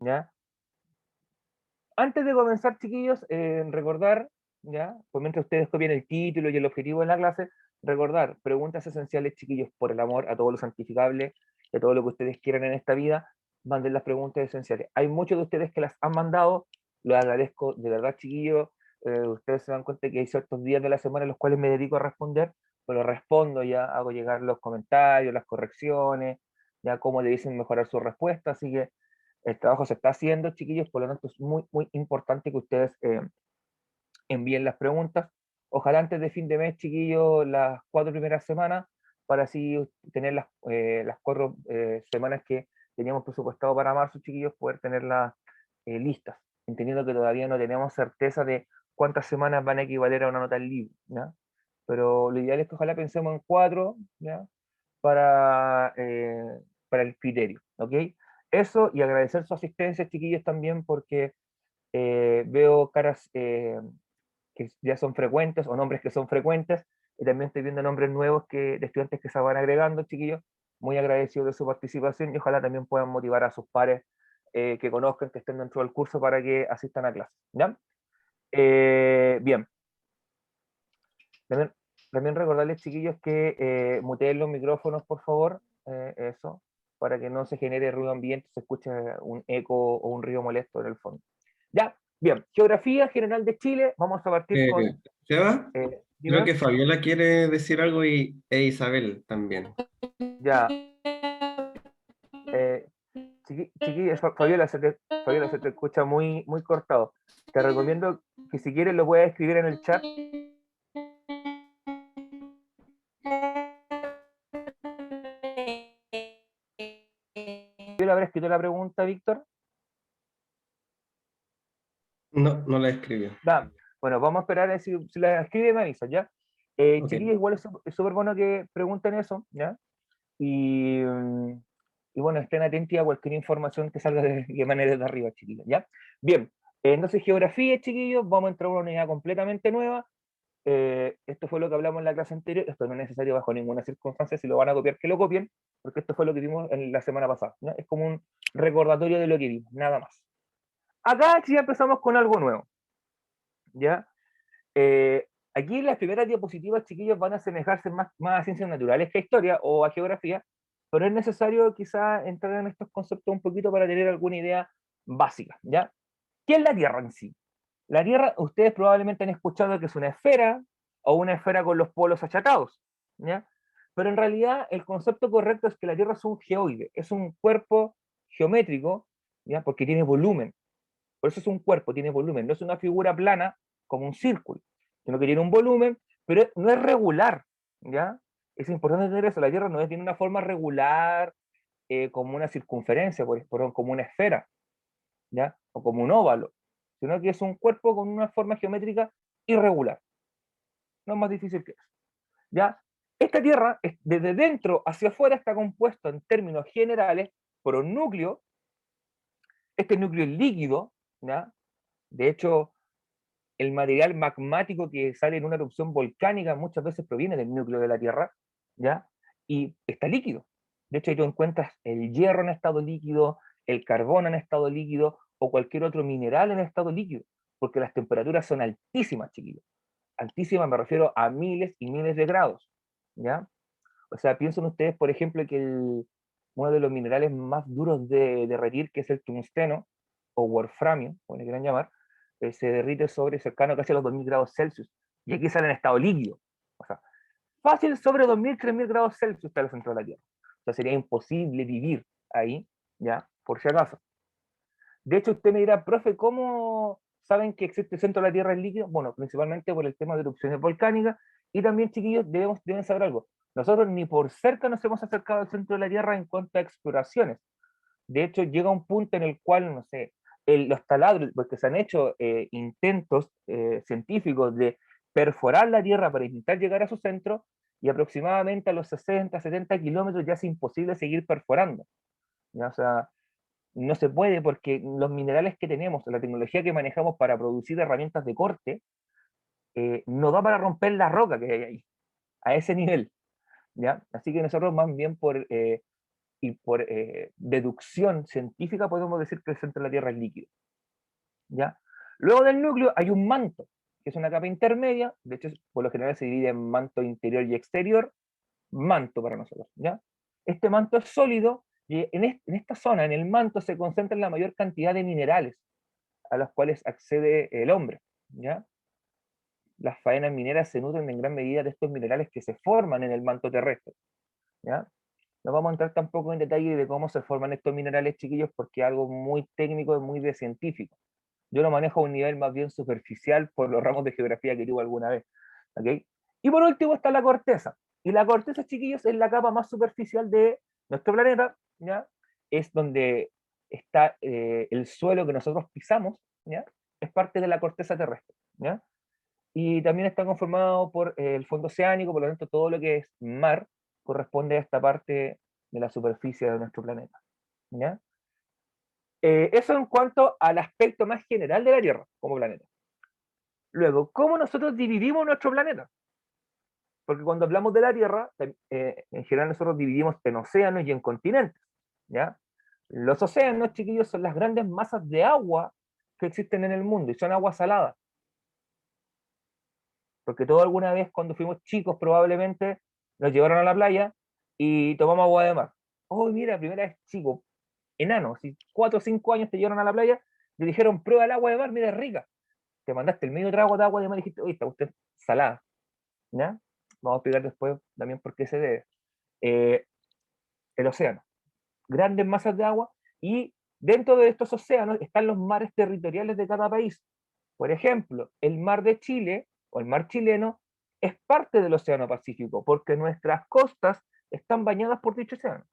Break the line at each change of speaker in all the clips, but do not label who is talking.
¿ya? Antes de comenzar, chiquillos, recordar, ¿ya? Pues mientras ustedes copian el título y el objetivo de la clase, recordar preguntas esenciales, chiquillos, por el amor a todo lo santificable, a todo lo que ustedes quieran en esta vida, manden las preguntas esenciales. Hay muchos de ustedes que las han mandado, lo agradezco de verdad, chiquillos. Ustedes se dan cuenta que hay ciertos días de la semana en los cuales me dedico a responder, pero respondo ya, hago llegar los comentarios, las correcciones, ya cómo le dicen mejorar su respuesta, así que el trabajo se está haciendo, chiquillos, por lo tanto es muy, muy importante que ustedes envíen las preguntas. Ojalá antes de fin de mes, chiquillos, las 4 primeras semanas, para así tener las 4 semanas que teníamos presupuestado para marzo, chiquillos, poder tenerlas listas, entendiendo que todavía no tenemos certeza de cuántas semanas van a equivaler a una nota en libro, ¿ya? Pero lo ideal es que ojalá pensemos en 4, ¿ya? Para, para el criterio, ¿ok? Eso, y agradecer su asistencia, chiquillos, también, porque veo caras que ya son frecuentes o nombres que son frecuentes, y también estoy viendo nombres nuevos de estudiantes que se van agregando, chiquillos. Muy agradecido de su participación y ojalá también puedan motivar a sus pares que conozcan, que estén dentro del curso para que asistan a clases. ¿Ya? Bien, también, también recordarles, chiquillos, que muteen los micrófonos, por favor, eso, para que no se genere ruido ambiente, se escuche un eco o un ruido molesto en el fondo. Ya, bien, geografía general de Chile, vamos a partir
Eh,
con,
Seba, creo
dime,
que Fabiola quiere decir algo e Isabel también.
ya, chiquilla, Fabiola, se te escucha muy, muy cortado. Te recomiendo que si quieres lo puedas escribir en el chat. Yo le habré escrito la pregunta, Víctor.
No, no la escribió.
Da. Bueno, vamos a esperar a si la escribe me avisa, ¿ya?
Ok.
Chiquillos, igual es súper bueno que pregunten eso, ¿ya? Y, y bueno, estén atentos a cualquier información que salga de manera de arriba, chiquillos, ¿ya? Bien, entonces geografía, chiquillos, vamos a entrar a una unidad completamente nueva. Esto fue lo que hablamos en la clase anterior, esto no es necesario bajo ninguna circunstancia, si lo van a copiar, que lo copien, porque esto fue lo que vimos en la semana pasada, ¿ya? Es como un recordatorio de lo que vimos, nada más. Acá sí empezamos con algo nuevo, ¿ya? Aquí las primeras diapositivas, chiquillos, van a asemejarse más a ciencias naturales que a historia o a geografía, pero es necesario quizá entrar en estos conceptos un poquito para tener alguna idea básica, ¿ya? ¿Qué es la Tierra en sí? La Tierra, ustedes probablemente han escuchado que es una esfera o una esfera con los polos achatados, ¿ya? Pero en realidad el concepto correcto es que la Tierra es un geoide, es un cuerpo geométrico, ¿ya? Porque tiene volumen. Por eso es un cuerpo, tiene volumen. No es una figura plana como un círculo, sino que tiene un volumen, pero no es regular, ¿ya? Es importante tener eso. La Tierra no tiene una forma regular como una circunferencia, como una esfera, ¿ya? O como un óvalo, sino que es un cuerpo con una forma geométrica irregular. No es más difícil que eso, ¿ya? Esta Tierra, desde dentro hacia afuera, está compuesto en términos generales por un núcleo. Este núcleo es líquido, ¿ya? De hecho, el material magmático que sale en una erupción volcánica muchas veces proviene del núcleo de la Tierra, ¿ya? Y está líquido. De hecho, ahí tú encuentras el hierro en estado líquido, el carbón en estado líquido o cualquier otro mineral en estado líquido, porque las temperaturas son altísimas, chiquillos. Altísimas me refiero a miles y miles de grados, ¿ya? O sea, piensen ustedes, por ejemplo, que uno de los minerales más duros de derretir, que es el tungsteno, o wolframio, como le quieran llamar, se derrite sobre cercano casi a los 2000 grados Celsius. Y aquí sale en estado líquido. O sea, fácil sobre 2000, 3000 grados Celsius está el centro de la Tierra. O sea, sería imposible vivir ahí, ¿ya? Por si acaso. De hecho, usted me dirá, profe, ¿cómo saben que existe el centro de la Tierra en líquido? Bueno, principalmente por el tema de erupciones volcánicas y también, chiquillos, deben saber algo. Nosotros ni por cerca nos hemos acercado al centro de la Tierra en cuanto a exploraciones. De hecho, llega un punto en el cual, no sé, los taladros, porque se han hecho intentos científicos de perforar la Tierra para intentar llegar a su centro, y aproximadamente a los 60, 70 kilómetros ya es imposible seguir perforando. ¿Ya? O sea, no se puede porque los minerales que tenemos, la tecnología que manejamos para producir herramientas de corte, no da para romper la roca que hay ahí, a ese nivel, ¿ya? Así que nosotros más bien y por deducción científica podemos decir que el centro de la Tierra es líquido. ¿Ya? Luego del núcleo hay un manto, que es una capa intermedia, de hecho por lo general se divide en manto interior y exterior, manto para nosotros. ¿Ya? Este manto es sólido y en esta zona, en el manto, se concentra la mayor cantidad de minerales a los cuales accede el hombre. ¿Ya? Las faenas mineras se nutren en gran medida de estos minerales que se forman en el manto terrestre. ¿Ya? No vamos a entrar tampoco en detalle de cómo se forman estos minerales, chiquillos, porque es algo muy técnico y muy de científico. Yo lo manejo a un nivel más bien superficial por los ramos de geografía que tuve alguna vez. ¿Okay? Y por último está la corteza. Y la corteza, chiquillos, es la capa más superficial de nuestro planeta, ¿ya? Es donde está el suelo que nosotros pisamos, ¿ya? Es parte de la corteza terrestre, ¿ya? Y también está conformado por el fondo oceánico, por lo tanto todo lo que es mar corresponde a esta parte de la superficie de nuestro planeta, ¿ya? Eso en cuanto al aspecto más general de la Tierra como planeta. Luego, ¿cómo nosotros dividimos nuestro planeta? Porque cuando hablamos de la Tierra, en general nosotros dividimos en océanos y en continentes, ¿ya? Los océanos, chiquillos, son las grandes masas de agua que existen en el mundo y son agua salada. Porque todos alguna vez cuando fuimos chicos probablemente nos llevaron a la playa y tomamos agua de mar. Oh, mira, primera vez chico, enano, si 4 o 5 años te llevaron a la playa, te dijeron, prueba el agua de mar, mira, es rica. Te mandaste el medio trago de agua de mar y dijiste, oye, está usted salada. ¿Ya? Vamos a explicar después también por qué se debe. Eh, el océano, grandes masas de agua, y dentro de estos océanos están los mares territoriales de cada país. Por ejemplo, el mar de Chile o el mar chileno es parte del Océano Pacífico, porque nuestras costas están bañadas por dicho océano.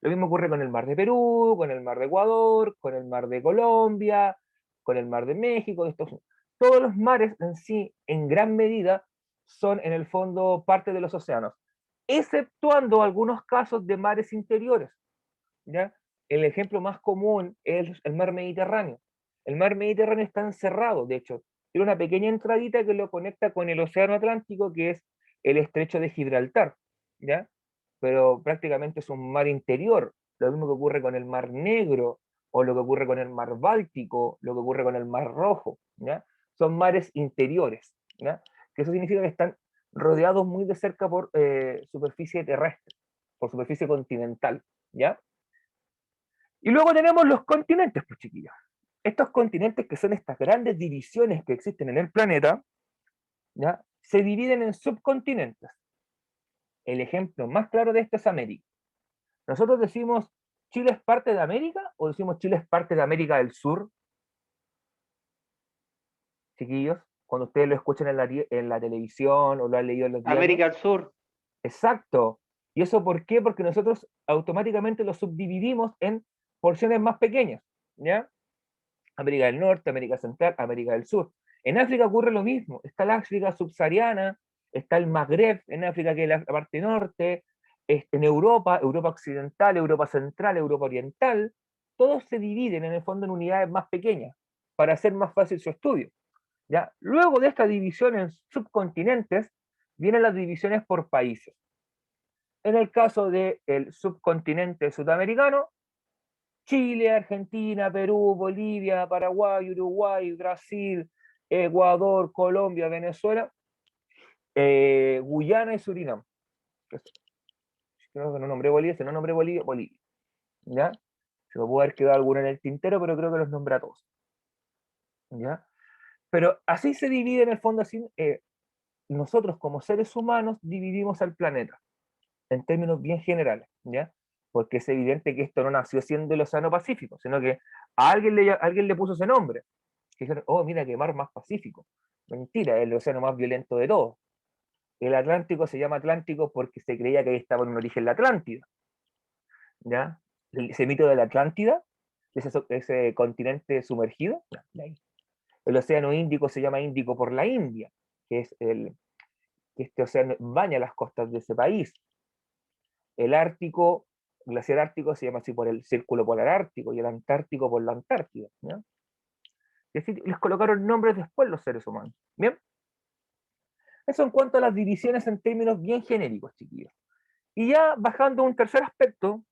Lo mismo ocurre con el mar de Perú, con el mar de Ecuador, con el mar de Colombia, con el mar de México, de Estados Unidos. Todos los mares en sí, en gran medida, son en el fondo parte de los océanos, exceptuando algunos casos de mares interiores. ¿Ya? El ejemplo más común es el mar Mediterráneo. El mar Mediterráneo está encerrado, de hecho, tiene una pequeña entradita que lo conecta con el océano Atlántico, que es el estrecho de Gibraltar, ¿ya? Pero prácticamente es un mar interior, lo mismo que ocurre con el mar Negro, o lo que ocurre con el mar Báltico, lo que ocurre con el mar Rojo, ¿ya? Son mares interiores, ¿ya? Que eso significa que están rodeados muy de cerca por superficie terrestre, por superficie continental, ¿ya? Y luego tenemos los continentes, pues chiquillos. Estos continentes, que son estas grandes divisiones que existen en el planeta, ¿ya? Se dividen en subcontinentes. El ejemplo más claro de esto es América. Nosotros decimos Chile es parte de América o decimos Chile es parte de América del Sur, chiquillos, cuando ustedes lo escuchan en la televisión o lo han leído en los diarios.
América del Sur.
Exacto. ¿Y eso por qué? Porque nosotros automáticamente lo subdividimos en porciones más pequeñas, ¿ya? América del Norte, América Central, América del Sur. En África ocurre lo mismo. Está la África subsahariana, está el Magreb en África, que es la parte norte, en Europa, Europa Occidental, Europa Central, Europa Oriental. Todos se dividen en el fondo en unidades más pequeñas para hacer más fácil su estudio. ¿Ya? Luego de esta división en subcontinentes, vienen las divisiones por países. En el caso del subcontinente sudamericano, Chile, Argentina, Perú, Bolivia, Paraguay, Uruguay, Brasil, Ecuador, Colombia, Venezuela, Guyana y Surinam. Creo que no nombré Bolivia, si no nombré Bolivia, Bolivia. ¿Ya? Se me puede haber quedado alguno en el tintero, pero creo que los nombré a todos. ¿Ya? Pero así se divide en el fondo, así, nosotros como seres humanos dividimos al planeta, en términos bien generales, ¿ya? Porque es evidente que esto no nació siendo el Océano Pacífico, sino que alguien le puso ese nombre. Que dijeron, oh, mira qué mar más pacífico. Mentira, es el océano más violento de todos. El Atlántico se llama Atlántico porque se creía que ahí estaba en un origen la Atlántida, ¿ya? Ese mito de la Atlántida, ese continente sumergido, de ahí. El océano Índico se llama Índico por la India, que es que este océano baña las costas de ese país. El Ártico, el glaciar ártico se llama así por el círculo polar ártico, y el Antártico por la Antártida, ¿ya? Y así les colocaron nombres después los seres humanos. Bien, eso en cuanto a las divisiones en términos bien genéricos, chiquillos. Y ya bajando a un tercer aspecto,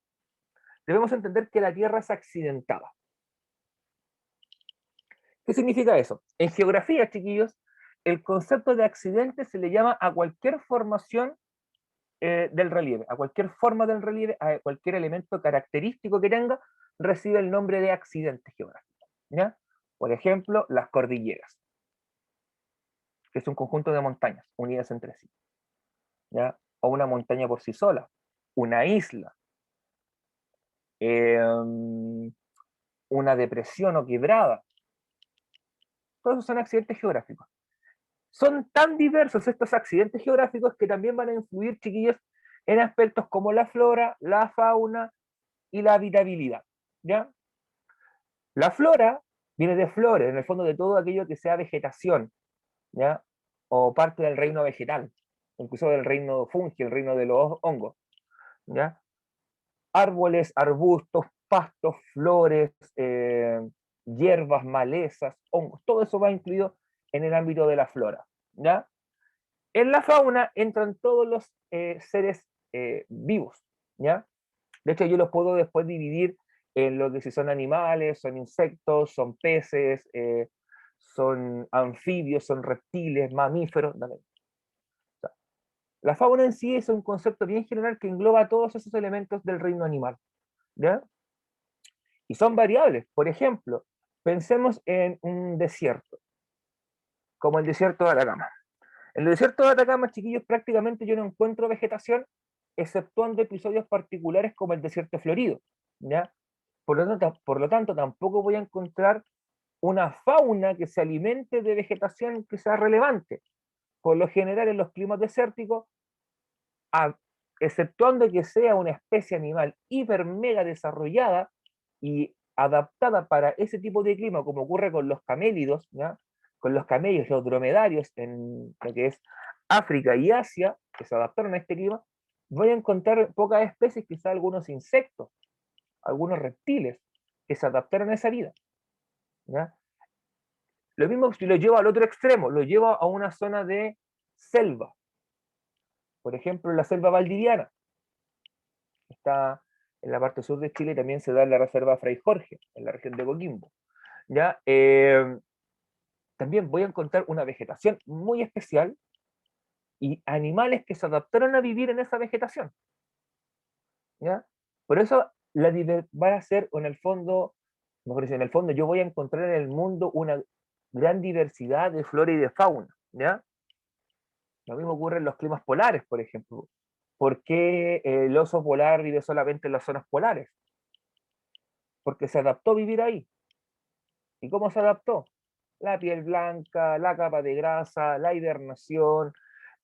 debemos entender que la Tierra es accidentada. ¿Qué significa eso? En geografía, chiquillos, el concepto de accidente se le llama a cualquier formación del relieve, a cualquier forma del relieve, a cualquier elemento característico que tenga, recibe el nombre de accidente geográfico. ¿Ya? Por ejemplo, las cordilleras, que es un conjunto de montañas unidas entre sí. ¿Ya? O una montaña por sí sola, una isla, eh, una depresión o quebrada. Todos esos son accidentes geográficos. Son tan diversos estos accidentes geográficos que también van a influir, chiquillos, en aspectos como la flora, la fauna y la habitabilidad. ¿Ya? La flora viene de flores, en el fondo de todo aquello que sea vegetación, ¿ya? O parte del reino vegetal, incluso del reino fungi, el reino de los hongos, ¿ya? Árboles, arbustos, pastos, flores, hierbas, malezas, hongos, todo eso va incluido en el ámbito de la flora, ¿ya? En la fauna entran todos los seres vivos, ¿ya? De hecho, yo los puedo después dividir en lo que si son animales, son insectos, son peces, son anfibios, son reptiles, mamíferos. O sea, la fauna en sí es un concepto bien general que engloba todos esos elementos del reino animal. ¿Ya? Y son variables. Por ejemplo, pensemos en un desierto, como el desierto de Atacama. En el desierto de Atacama, chiquillos, prácticamente yo no encuentro vegetación, exceptuando episodios particulares como el desierto florido. ¿Ya? Por lo tanto, tampoco voy a encontrar una fauna que se alimente de vegetación que sea relevante. Por lo general, en los climas desérticos, a, exceptuando que sea una especie animal hiper mega desarrollada y adaptada para ese tipo de clima, como ocurre con los camélidos, ¿ya? Con los camellos, los dromedarios en lo que es África y Asia, que se adaptaron a este clima, voy a encontrar pocas especies, quizá algunos insectos, algunos reptiles, que se adaptaron a esa vida. ¿Ya? Lo mismo si lo llevo al otro extremo, lo llevo a una zona de selva. Por ejemplo, la selva valdiviana. Está en la parte sur de Chile, también se da en la reserva Fray Jorge, en la región de Coquimbo. ¿Ya? También voy a encontrar una vegetación muy especial y animales que se adaptaron a vivir en esa vegetación. ¿Ya? Por eso va a ser, en el fondo, mejor dicho, en el fondo yo voy a encontrar en el mundo una gran diversidad de flora y de fauna. ¿Ya? Lo mismo ocurre en los climas polares, por ejemplo. ¿Por qué el oso polar vive solamente en las zonas polares? Porque se adaptó a vivir ahí. ¿Y cómo se adaptó? La piel blanca, la capa de grasa, la hibernación,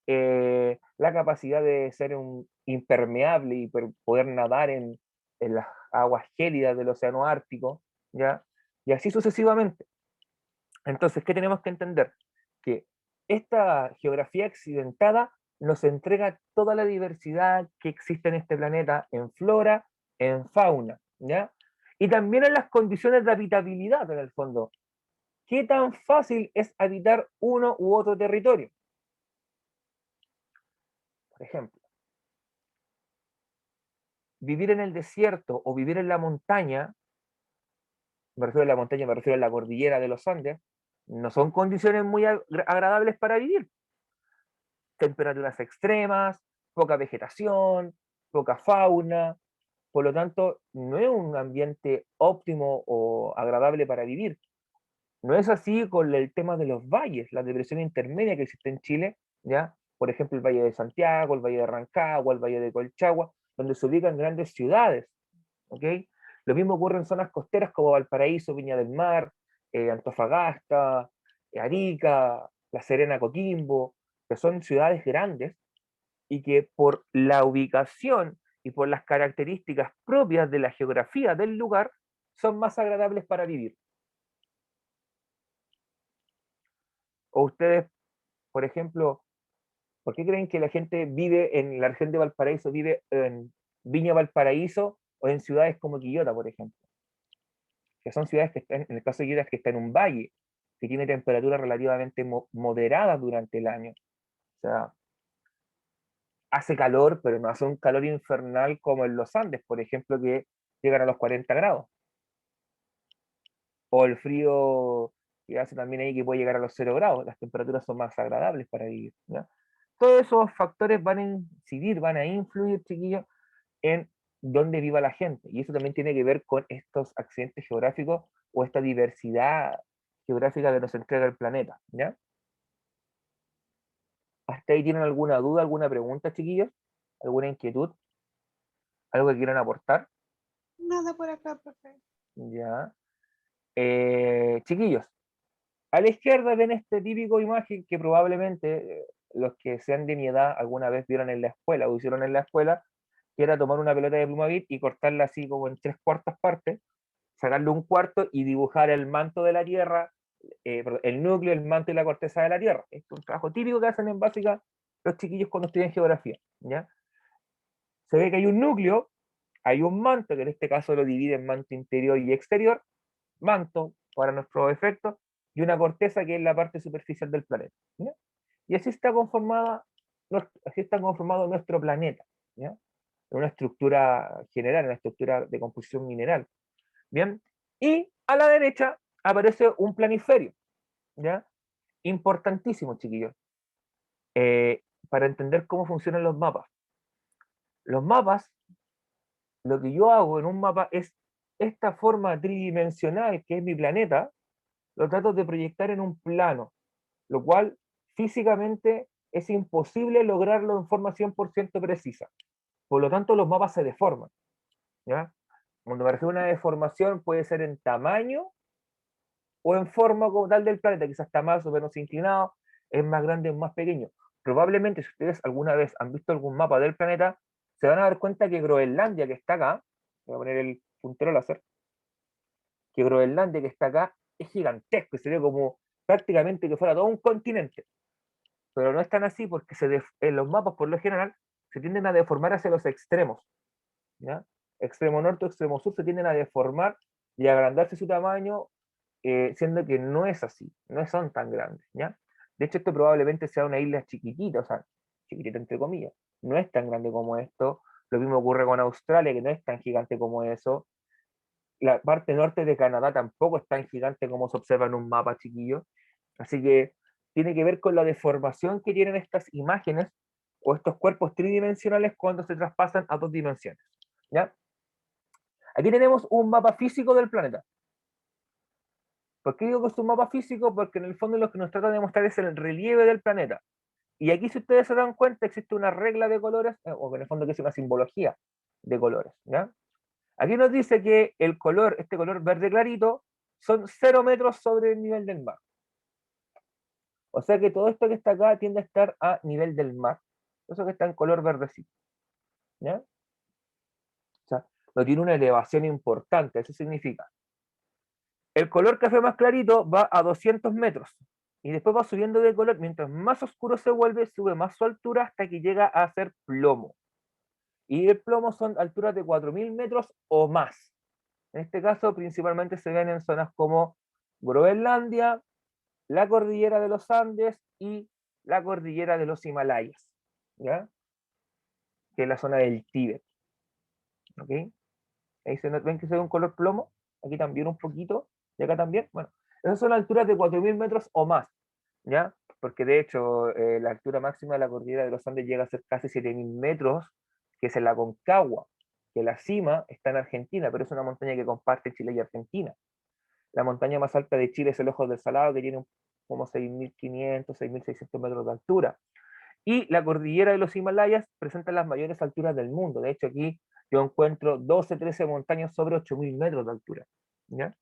la capacidad de ser un impermeable y poder nadar en las aguas gélidas del océano Ártico, ¿ya? Y así sucesivamente. Entonces, ¿qué tenemos que entender? Que esta geografía accidentada nos entrega toda la diversidad que existe en este planeta en flora, en fauna, ¿ya? Y también en las condiciones de habitabilidad, en el fondo. ¿Qué tan fácil es habitar uno u otro territorio? Por ejemplo, vivir en el desierto o vivir en la montaña, me refiero a la montaña, me refiero a la cordillera de los Andes, no son condiciones muy agradables para vivir. Temperaturas extremas, poca vegetación, poca fauna, por lo tanto, no es un ambiente óptimo o agradable para vivir. No es así con el tema de los valles, la depresión intermedia que existe en Chile, ¿ya? Por ejemplo, el Valle de Santiago, el Valle de Rancagua, el Valle de Colchagua, donde se ubican grandes ciudades, ¿ok? Lo mismo ocurre en zonas costeras como Valparaíso, Viña del Mar, Antofagasta, Arica, La Serena, Coquimbo, que son ciudades grandes y que por la ubicación y por las características propias de la geografía del lugar son más agradables para vivir. O ustedes, por ejemplo, ¿por qué creen que la gente vive en la región de Valparaíso, vive en Viña Valparaíso o en ciudades como Quillota, por ejemplo? Que son ciudades que están, en el caso de Quillota, que está en un valle, que tiene temperaturas relativamente moderadas durante el año. O sea, hace calor, pero no hace un calor infernal como en los Andes, por ejemplo, que llegan a los 40 grados. O el frío que hace también ahí que puede llegar a los 0 grados. Las temperaturas son más agradables para vivir, ¿ya? Todos esos factores van a incidir, van a influir, chiquillos, en dónde viva la gente. Y eso también tiene que ver con estos accidentes geográficos o esta diversidad geográfica que nos entrega el planeta, ¿ya? ¿Hasta ahí tienen alguna duda, alguna pregunta, chiquillos? ¿Alguna inquietud? ¿Algo que quieran aportar?
Nada por acá, profe.
Ya. Chiquillos, a la izquierda ven este típico imagen que probablemente los que sean de mi edad alguna vez vieron en la escuela o hicieron en la escuela, que era tomar una pelota de Plumavit y cortarla así como en 3/4 partes, sacarle un cuarto y dibujar el manto de la Tierra, perdón, el núcleo, el manto y la corteza de la Tierra. Esto es un trabajo típico que hacen en básica los chiquillos cuando estudian geografía, ¿ya? Se ve que hay un núcleo, hay un manto, que en este caso lo divide en manto interior y exterior, manto para nuestros efectos, y una corteza que es la parte superficial del planeta, ¿ya? Y así está conformado nuestro planeta, ¿ya? En una estructura general, una estructura de composición mineral, ¿bien? Y a la derecha aparece un planiferio, ¿ya? Importantísimo, chiquillos, para entender cómo funcionan los mapas. Los mapas, lo que yo hago en un mapa es esta forma tridimensional que es mi planeta, lo trato de proyectar en un plano, lo cual físicamente es imposible lograrlo en forma 100% precisa. Por lo tanto, los mapas se deforman, ¿ya? Cuando me refiero a una deformación puede ser en tamaño o en forma como tal del planeta, quizás está más o menos inclinado, es más grande o más pequeño. Probablemente si ustedes alguna vez han visto algún mapa del planeta, se van a dar cuenta que Groenlandia, que está acá, voy a poner el puntero láser, que Groenlandia, que está acá, es gigantesco y se ve como prácticamente que fuera todo un continente. Pero no es tan así porque en los mapas, por lo general, se tienden a deformar hacia los extremos, ¿ya? Extremo norte, extremo sur, se tienden a deformar y a agrandarse su tamaño, siendo que no es así, no son tan grandes, ¿ya? De hecho, esto probablemente sea una isla chiquitita, o sea, chiquitita entre comillas, no es tan grande como esto. Lo mismo ocurre con Australia, que no es tan gigante como eso. La parte norte de Canadá tampoco es tan gigante como se observa en un mapa, chiquillo. Así que tiene que ver con la deformación que tienen estas imágenes o estos cuerpos tridimensionales cuando se traspasan a 2 dimensiones, ¿ya? Aquí tenemos un mapa físico del planeta. ¿Por qué digo que es un mapa físico? Porque en el fondo lo que nos trata de mostrar es el relieve del planeta. Y aquí, si ustedes se dan cuenta, existe una regla de colores, o en el fondo que es una simbología de colores, ¿ya? Aquí nos dice que el color, este color verde clarito, son 0 metros sobre el nivel del mar. O sea que todo esto que está acá tiende a estar a nivel del mar. Eso que está en color verdecito, ¿ya? O sea, no tiene una elevación importante. Eso significa, el color café más clarito va a 200 metros. Y después va subiendo de color. Mientras más oscuro se vuelve, sube más su altura hasta que llega a ser plomo. Y el plomo son alturas de 4000 metros o más. En este caso, principalmente se ven en zonas como Groenlandia, la cordillera de los Andes y la cordillera de los Himalayas, ¿ya? Que es la zona del Tíbet. ¿Ok? Ahí ven que se ve un color plomo, aquí también un poquito, y acá también. Bueno, esas son alturas de 4000 metros o más, ¿ya? Porque de hecho la altura máxima de la cordillera de los Andes llega a ser casi 7000 metros, que es en la Concagua, que la cima está en Argentina, pero es una montaña que comparte Chile y Argentina. La montaña más alta de Chile es el Ojo del Salado, que tiene como 6500, 6600 metros de altura. Y la cordillera de los Himalayas presenta las mayores alturas del mundo. De hecho, aquí yo encuentro 12, 13 montañas sobre 8000 metros de altura, ¿ya?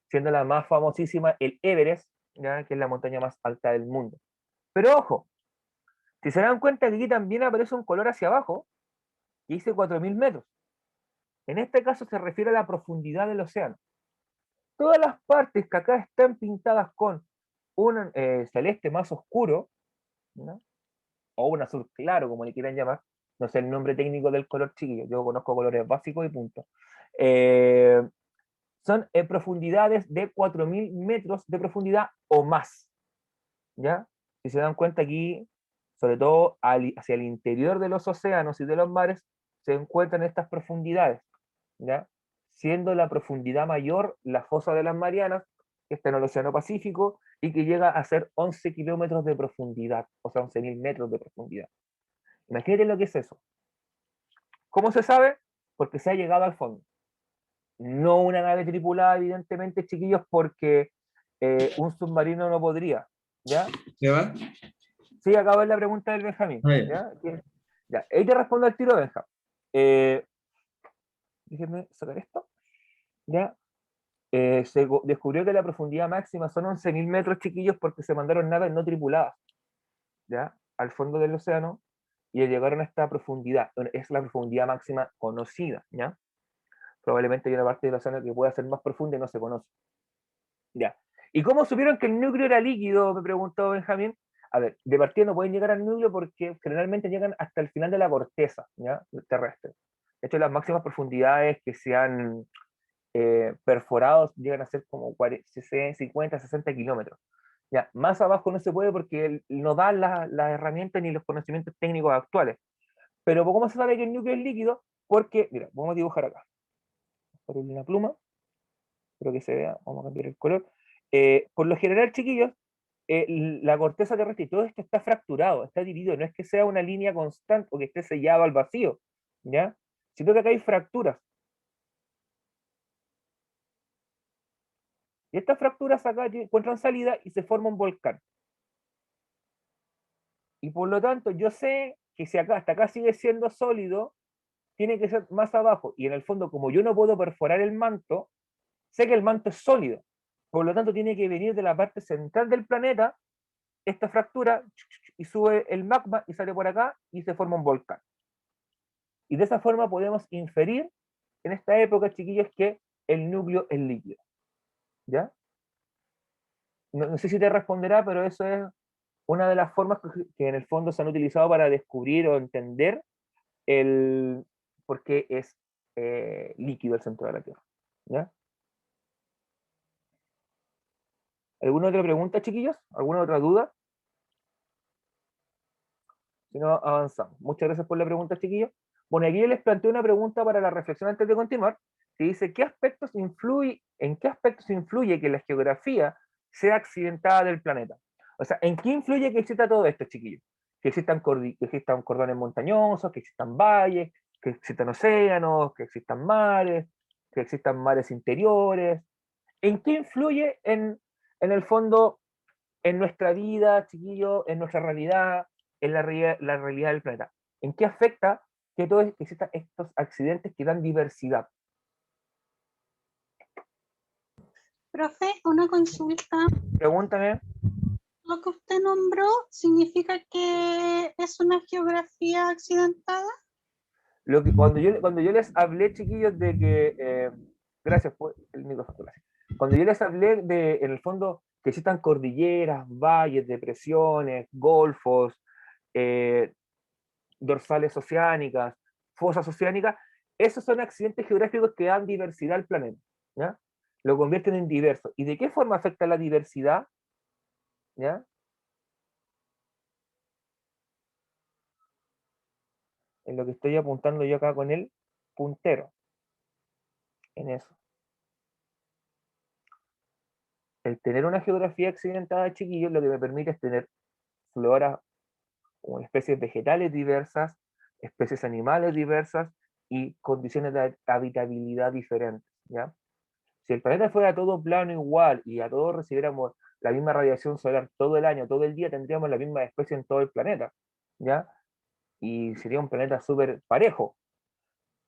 Siendo la más famosísima el Everest, ¿ya? Que es la montaña más alta del mundo. Pero ojo, si se dan cuenta que aquí también aparece un color hacia abajo, que dice 4000 metros. En este caso se refiere a la profundidad del océano. Todas las partes que acá están pintadas con un celeste más oscuro, ¿no? O un azul claro, como le quieran llamar, no sé el nombre técnico del color, chiquillo, yo conozco colores básicos y punto. Eh, Son profundidades de 4000 metros de profundidad o más, ¿ya? Si se dan cuenta aquí sobre todo hacia el interior de los océanos y de los mares, se encuentran estas profundidades, ¿ya? Siendo la profundidad mayor la fosa de las Marianas, que está en el Océano Pacífico, y que llega a ser 11 kilómetros de profundidad, o sea, 11.000 metros de profundidad. Imagínate lo que es eso. ¿Cómo se sabe? Porque se ha llegado al fondo. No una nave tripulada, evidentemente, chiquillos, porque un submarino no podría, ¿ya?
¿Se va?
Sí, acabo de ver la pregunta del Benjamín,
Ah, ya.
¿ya? Ya, ahí te respondo al tiro, Benja. Déjenme sacar esto, ¿ya? Descubrió que la profundidad máxima son 11.000 metros, chiquillos, porque se mandaron naves no tripuladas, ¿ya? Al fondo del océano, y llegaron a esta profundidad. Es la profundidad máxima conocida, ¿ya? Probablemente hay una parte del océano que pueda ser más profunda y no se conoce. Ya. ¿Y cómo supieron que el núcleo era líquido? Me preguntó Benjamín. A ver, de partida no pueden llegar al núcleo porque generalmente llegan hasta el final de la corteza, ¿ya? Terrestre. De hecho, las máximas profundidades que se han perforados llegan a ser como 40, 50, 60 kilómetros. Ya, más abajo no se puede porque no dan las herramientas ni los conocimientos técnicos actuales. Pero ¿cómo se sabe que el núcleo es líquido? Porque, mira, vamos a dibujar acá. Por una pluma, espero que se vea, vamos a cambiar el color. Por lo general, chiquillos, la corteza terrestre y todo esto está fracturado, está dividido, no es que sea una línea constante o que esté sellado al vacío, ¿ya? Sino que acá hay fracturas. Y estas fracturas acá encuentran salida y se forma un volcán. Y por lo tanto, yo sé que si acá hasta acá sigue siendo sólido, tiene que ser más abajo. Y en el fondo, como yo no puedo perforar el manto, sé que el manto es sólido. Por lo tanto, tiene que venir de la parte central del planeta esta fractura y sube el magma y sale por acá y se forma un volcán. Y de esa forma podemos inferir en esta época, chiquillos, que el núcleo es líquido. ¿Ya? No sé si te responderá, pero eso es una de las formas que en el fondo se han utilizado para descubrir o entender el por qué es líquido el centro de la Tierra. ¿Ya? ¿Alguna otra pregunta, chiquillos? ¿Alguna otra duda? Si no, avanzamos. Muchas gracias por la pregunta, chiquillos. Bueno, aquí les planteo una pregunta para la reflexión antes de continuar, que dice, ¿en qué aspectos influye que la geografía sea accidentada del planeta? O sea, ¿en qué influye que exista todo esto, chiquillos? Que existan cordones montañosos, que existan valles, que existan océanos, que existan mares, que existan mares interiores. ¿En qué influye en el fondo en nuestra vida, chiquillos, en nuestra realidad, en la realidad del planeta? ¿En qué afecta que todos existan estos accidentes que dan diversidad?
Profe, una consulta.
Pregúntame.
Lo que usted nombró significa que es una geografía accidentada.
Cuando yo les hablé, chiquillos, de que, gracias por el micrófono, gracias. Cuando yo les hablé de, en el fondo, que existan cordilleras, valles, depresiones, golfos, eh, dorsales oceánicas, fosas oceánicas, esos son accidentes geográficos que dan diversidad al planeta, ¿ya? Lo convierten en diverso. ¿Y de qué forma afecta la diversidad? ¿Ya? En lo que estoy apuntando yo acá con el puntero, en eso. El tener una geografía accidentada, chiquillos, lo que me permite es tener flora, como especies vegetales diversas, especies animales diversas y condiciones de habitabilidad diferentes, ¿ya? Si el planeta fuera todo plano igual y a todos recibiéramos la misma radiación solar todo el año, todo el día, tendríamos la misma especie en todo el planeta, ¿ya? Y sería un planeta súper parejo,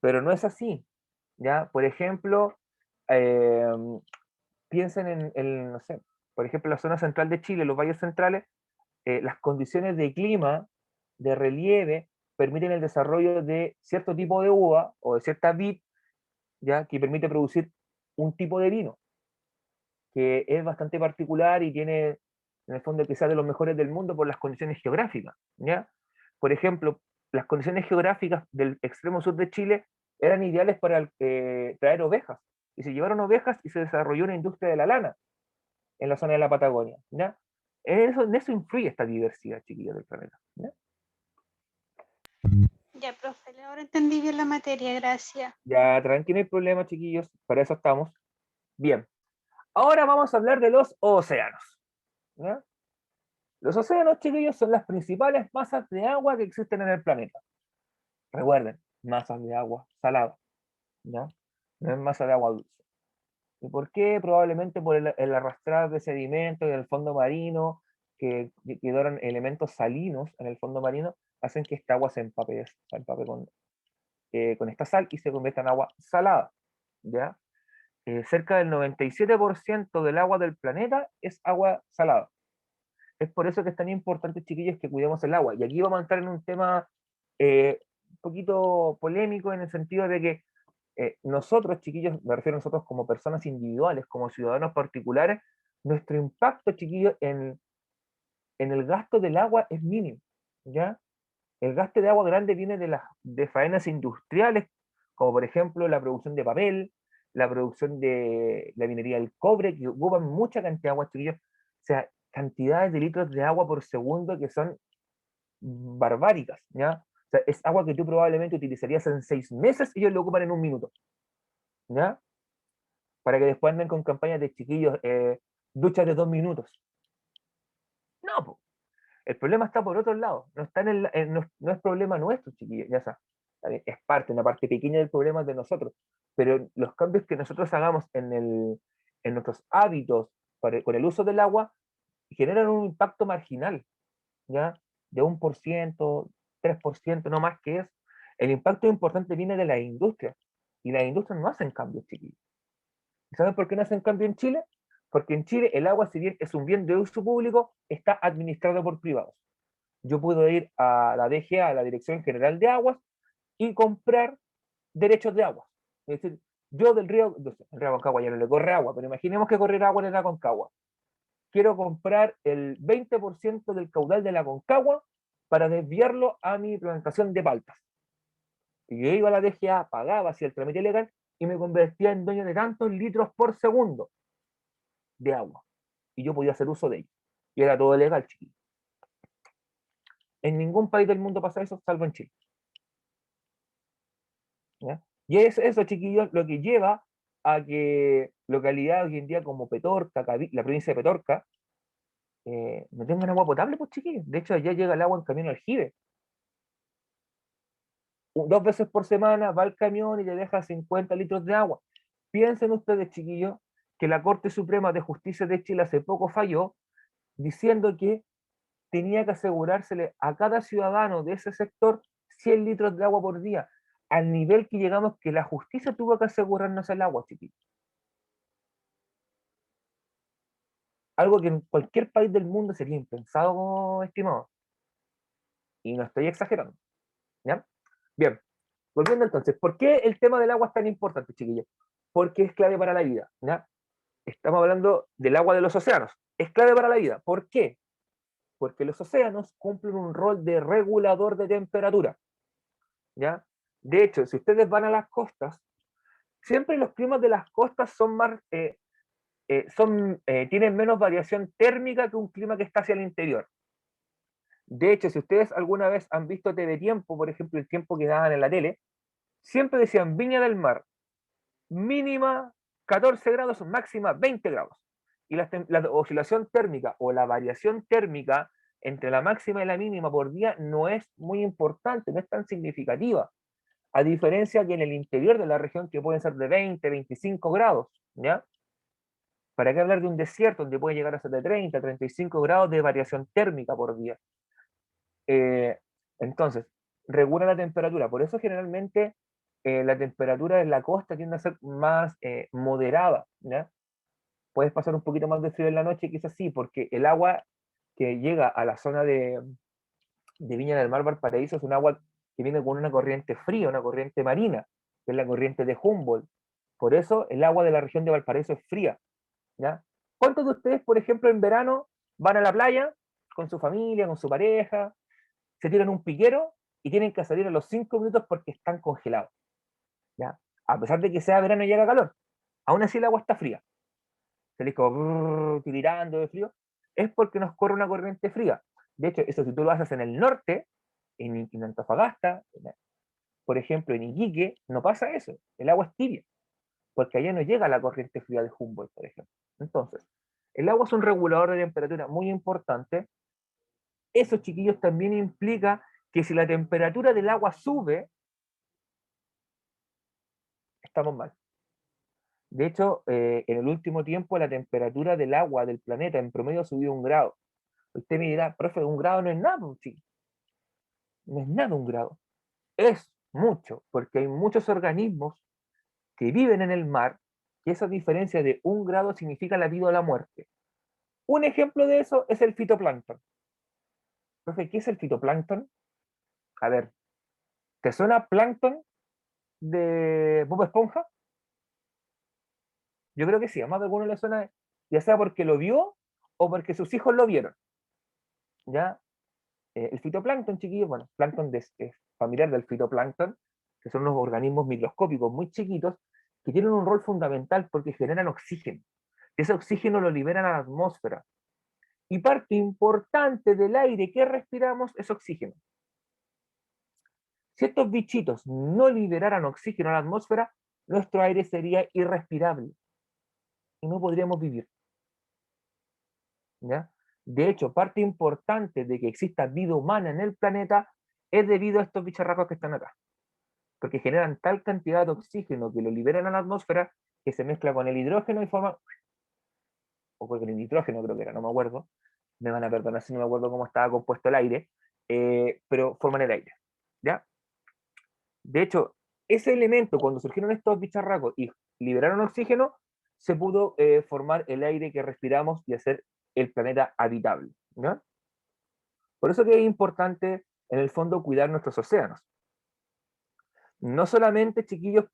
pero no es así, ¿ya? Por ejemplo, eh, piensen no sé, por ejemplo, la zona central de Chile, los valles centrales, las condiciones de clima, de relieve, permiten el desarrollo de cierto tipo de uva o de cierta vid, ¿ya? Que permite producir un tipo de vino, que es bastante particular y tiene, en el fondo, que sea de los mejores del mundo por las condiciones geográficas, ¿ya? Por ejemplo, las condiciones geográficas del extremo sur de Chile eran ideales para traer ovejas, y se llevaron ovejas y se desarrolló una industria de la lana en la zona de la Patagonia, ¿ya? En eso influye esta diversidad, chiquillos, del planeta, ¿ya?
Ya, profe, ahora entendí bien la materia, gracias.
Ya, tranquilo, no hay problema, chiquillos, para eso estamos. Bien, ahora vamos a hablar de los océanos. ¿Ya? Los océanos, chiquillos, son las principales masas de agua que existen en el planeta. Recuerden, masas de agua salada, ¿ya? No es masa de agua dulce. ¿Y por qué? Probablemente por el arrastrar de sedimentos en el fondo marino, que quedaron elementos salinos en el fondo marino, hacen que esta agua se empape con esta sal y se convierta en agua salada, ¿ya? Cerca del 97% del agua del planeta es agua salada. Es por eso que es tan importante, chiquillos, que cuidemos el agua. Y aquí vamos a entrar en un tema un poquito polémico en el sentido de que nosotros, chiquillos, me refiero a nosotros como personas individuales, como ciudadanos particulares, nuestro impacto, chiquillos, en el gasto del agua es mínimo, ¿ya? El gasto de agua grande viene de faenas industriales, como por ejemplo la producción de papel, la producción de la minería del cobre, que ocupan mucha cantidad de agua, chiquillos. O sea, cantidades de litros de agua por segundo que son barbáricas, ¿ya? O sea, es agua que tú probablemente utilizarías en 6 meses y ellos lo ocupan en un minuto, ¿ya? Para que después anden con campañas de chiquillos, duchas de 2 minutos. No, po. El problema está por otro lado, no, está no es problema nuestro, chiquillos, ya está. Es una parte pequeña del problema de nosotros, pero los cambios que nosotros hagamos en nuestros hábitos con el uso del agua generan un impacto marginal, ¿ya? De 1%, 3%, no más que eso. El impacto importante viene de la industria, y las industrias no hacen cambios, chiquillos. ¿Y saben por qué no hacen cambio en Chile? Porque en Chile el agua, si bien es un bien de uso público, está administrado por privados. Yo puedo ir a la DGA, a la Dirección General de Aguas, y comprar derechos de agua. Es decir, yo del río, el río Aconcagua ya no le corre agua, pero imaginemos que corriera agua en el Aconcagua. Quiero comprar el 20% del caudal de la Aconcagua para desviarlo a mi plantación de paltas. Y yo iba a la DGA, pagaba así el trámite legal y me convertía en dueño de tantos litros por segundo de agua. Y yo podía hacer uso de ello. Y era todo legal, chiquillos. En ningún país del mundo pasa eso, salvo en Chile. ¿Ya? Y es eso, chiquillos, lo que lleva a que localidades hoy en día como Petorca, la provincia de Petorca, no tengan agua potable, pues, chiquillos. De hecho, allá llega el agua en camión aljibe. 2 veces por semana va el camión y le deja 50 litros de agua. Piensen ustedes, chiquillos, que la Corte Suprema de Justicia de Chile hace poco falló diciendo que tenía que asegurársele a cada ciudadano de ese sector 100 litros de agua por día, al nivel que llegamos que la justicia tuvo que asegurarnos el agua, chiquillos. Algo que en cualquier país del mundo sería impensado, estimado. Y no estoy exagerando. ¿Ya? Bien, volviendo entonces, ¿por qué el tema del agua es tan importante, chiquillos? Porque es clave para la vida. ¿Ya? Estamos hablando del agua de los océanos. Es clave para la vida. ¿Por qué? Porque los océanos cumplen un rol de regulador de temperatura. ¿Ya? De hecho, si ustedes van a las costas, siempre los climas de las costas son más, tienen menos variación térmica que un clima que está hacia el interior. De hecho, si ustedes alguna vez han visto TV Tiempo, por ejemplo, el tiempo que daban en la tele, siempre decían Viña del Mar, mínima 14 grados, máxima 20 grados. Y la oscilación térmica o la variación térmica entre la máxima y la mínima por día no es muy importante, no es tan significativa. A diferencia que en el interior de la región, que pueden ser de 20, 25 grados, ¿ya? ¿Para qué hablar de un desierto donde puede llegar a ser de 30, 35 grados de variación térmica por día? Eh, entonces, regula la temperatura. Por eso generalmente la temperatura en la costa tiende a ser más moderada, ¿ya? Puedes pasar un poquito más de frío en la noche, quizás sí, porque el agua que llega a la zona de Viña del Mar, Valparaíso, es un agua que viene con una corriente fría, una corriente marina, que es la corriente de Humboldt. Por eso el agua de la región de Valparaíso es fría, ¿ya? ¿Cuántos de ustedes, por ejemplo, en verano van a la playa con su familia, con su pareja, se tiran un piquero y tienen que salir a los 5 minutos porque están congelados, ¿ya? A pesar de que sea verano y haga calor, aún así el agua está fría. Salís como tirando de frío, es porque nos corre una corriente fría. De hecho, eso si tú lo haces en el norte, en Antofagasta, Por ejemplo, en Iquique no pasa eso, el agua es tibia, porque allá no llega la corriente fría de Humboldt, por ejemplo. Entonces, el agua es un regulador de temperatura muy importante. Eso, chiquillos, también implica que si la temperatura del agua sube, estamos mal. De hecho, en el último tiempo la temperatura del agua del planeta en promedio ha subido 1 grado. Usted me dirá, profe, 1 grado no es nada, sí. No es nada 1 grado. Es mucho, porque hay muchos organismos que viven en el mar, y esa diferencia de 1 grado significa la vida o la muerte. Un ejemplo de eso es el fitoplancton. Profe, ¿qué es el fitoplancton? A ver, ¿te suena plancton de Bob Esponja? Yo creo que sí, a más de alguno le suena, ya sea porque lo vio o porque sus hijos lo vieron. ¿Ya? El fitoplancton, chiquillos, bueno, plancton es familiar del fitoplancton, que son unos organismos microscópicos muy chiquitos que tienen un rol fundamental porque generan oxígeno. Ese oxígeno lo liberan a la atmósfera. Y parte importante del aire que respiramos es oxígeno. Si estos bichitos no liberaran oxígeno a la atmósfera, nuestro aire sería irrespirable y no podríamos vivir. ¿Ya? De hecho, parte importante de que exista vida humana en el planeta es debido a estos bicharracos que están acá, porque generan tal cantidad de oxígeno que lo liberan a la atmósfera que se mezcla con el hidrógeno y forma, o con el nitrógeno creo que era, no me acuerdo, me van a perdonar si no me acuerdo cómo estaba compuesto el aire, pero forman el aire. ¿Ya? De hecho, ese elemento, cuando surgieron estos bicharracos y liberaron oxígeno, se pudo formar el aire que respiramos y hacer el planeta habitable. ¿No? Por eso que es importante, en el fondo, cuidar nuestros océanos. No solamente, chiquillos,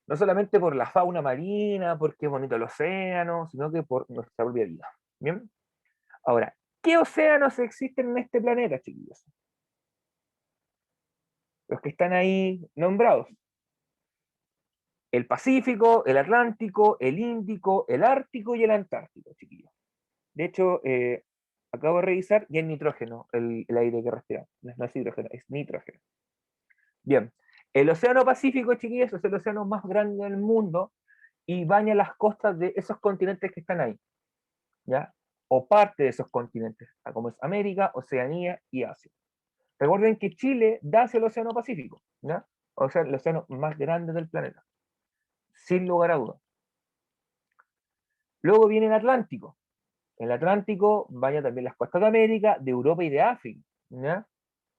no solamente por la fauna marina, porque es bonito el océano, sino que por nuestra propia vida. ¿Bien? Ahora, ¿qué océanos existen en este planeta, chiquillos? Los que están ahí nombrados. El Pacífico, el Atlántico, el Índico, el Ártico y el Antártico, chiquillos. De hecho, acabo de revisar y es nitrógeno el aire que respiramos. No es hidrógeno, es nitrógeno. Bien, el Océano Pacífico, chiquillos, es el océano más grande del mundo y baña las costas de esos continentes que están ahí, ¿ya? O parte de esos continentes, como es América, Oceanía y Asia. Recuerden que Chile da hacia el Océano Pacífico, ¿ya? O sea, el océano más grande del planeta, sin lugar a dudas. Luego viene el Atlántico. El Atlántico baña también las costas de América, de Europa y de África, ¿ya?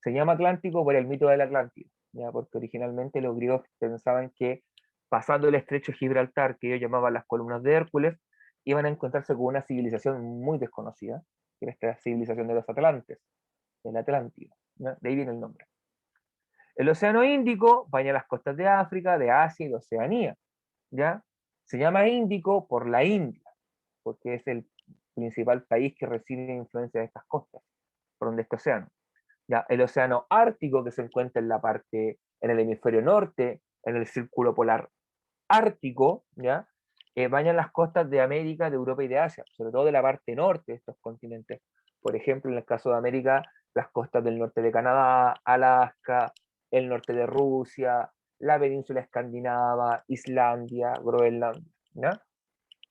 Se llama Atlántico por el mito del Atlántico, ¿ya? Porque originalmente los griegos pensaban que pasando el estrecho de Gibraltar, que ellos llamaban las columnas de Hércules, iban a encontrarse con una civilización muy desconocida, que era esta civilización de los Atlantes, del Atlántico, ¿ya? De ahí viene el nombre. El Océano Índico baña las costas de África, de Asia y de Oceanía, ¿ya? Se llama Índico por la India, porque es el principal país que recibe influencia de estas costas, por donde este océano. ¿Ya? El océano Ártico, que se encuentra en la parte, en el hemisferio norte, en el círculo polar ártico, ¿ya? Bañan las costas de América, de Europa y de Asia, sobre todo de la parte norte de estos continentes. Por ejemplo, en el caso de América, las costas del norte de Canadá, Alaska, el norte de Rusia, la península escandinava, Islandia, Groenlandia, ¿ya?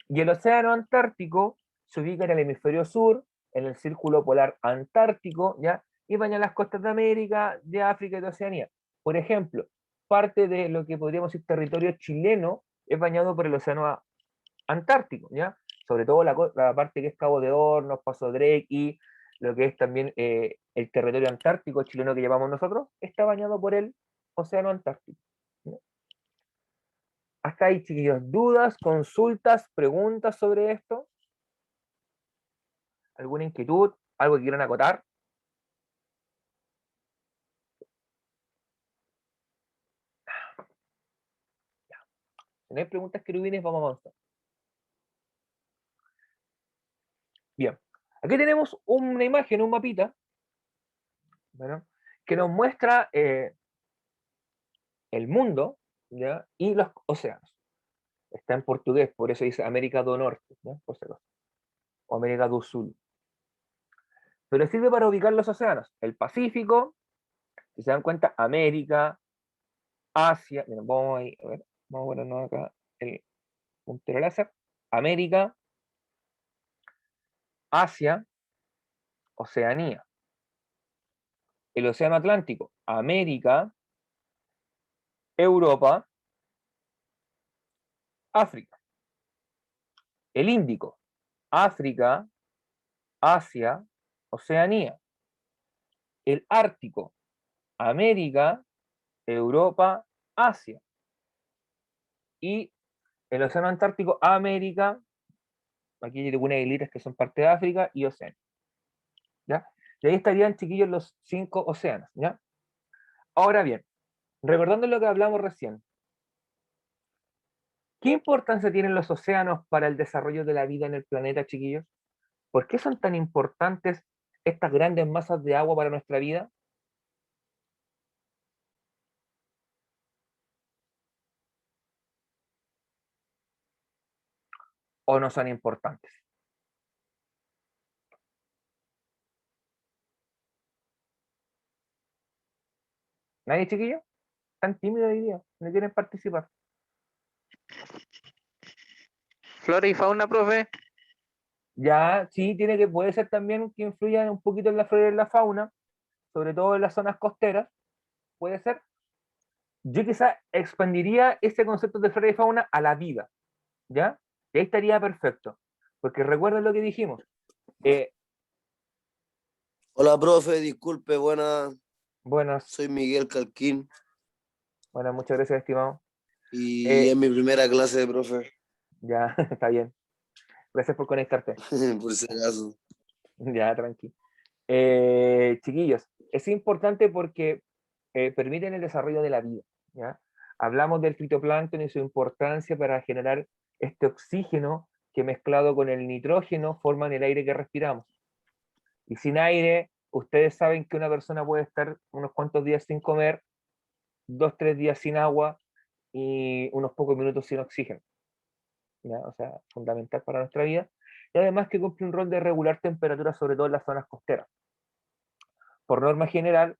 Y el océano Antártico se ubica en el hemisferio sur, en el círculo polar antártico, ¿ya? Y baña las costas de América, de África y de Oceanía. Por ejemplo, parte de lo que podríamos decir territorio chileno es bañado por el océano Antártico, ¿ya? Sobre todo la parte que es Cabo de Hornos, Paso Drake y lo que es también el territorio antártico chileno que llevamos nosotros, está bañado por el océano Antártico. ¿Ya? Hasta ahí, chiquillos, dudas, consultas, preguntas sobre esto. ¿Alguna inquietud? ¿Algo que quieran acotar? Si no hay preguntas, querubines, vamos a avanzar. Bien, aquí tenemos una imagen, un mapita, ¿bueno? Que nos muestra el mundo, ¿ya? Y los océanos. Está en portugués, por eso dice América do Norte, ¿ya? Por si acaso. O América do Sul. Pero sirve para ubicar los océanos. El Pacífico, Si se dan cuenta, América, Asia, mira, vamos ahí, a ver, vamos a ponernos acá el puntero láser, América, Asia, Oceanía. El Océano Atlántico, América, Europa, África. El Índico, África, Asia, Oceanía. El Ártico, América, Europa, Asia. Y el Océano Antártico, América, aquí hay algunas islitas que son parte de África y Oceanía. ¿Ya? Y ahí estarían, chiquillos, los 5 océanos. ¿Ya? Ahora bien, recordando lo que hablamos recién, ¿qué importancia tienen los océanos para el desarrollo de la vida en el planeta, chiquillos? ¿Por qué son tan importantes estas grandes masas de agua para nuestra vida? ¿O no son importantes? ¿Nadie, chiquillos? ¿Están tímidos hoy día? ¿No quieren participar?
Flora y fauna, profe.
Ya, sí, puede ser también que influyan un poquito en la flora y en la fauna, sobre todo en las zonas costeras, puede ser. Yo quizá expandiría este concepto de flora y fauna a la vida, ¿ya? Y ahí estaría perfecto, porque recuerden lo que dijimos.
Hola, profe, disculpe, buenas.
Buenas,
Soy Miguel Calquín
buenas, muchas gracias, estimado.
y es mi primera clase de profe,
Ya, está bien. Gracias por conectarte.
por si acaso.
Ya, tranqui. Chiquillos, es importante porque permiten el desarrollo de la vida, ¿ya? Hablamos del fitoplancton y su importancia para generar este oxígeno que mezclado con el nitrógeno forman el aire que respiramos. Y sin aire, ustedes saben que una persona puede estar unos cuantos días sin comer, 2, 3 días sin agua y unos pocos minutos sin oxígeno, ¿ya? O sea, fundamental para nuestra vida. Y además que cumple un rol de regular temperatura, sobre todo en las zonas costeras. Por norma general,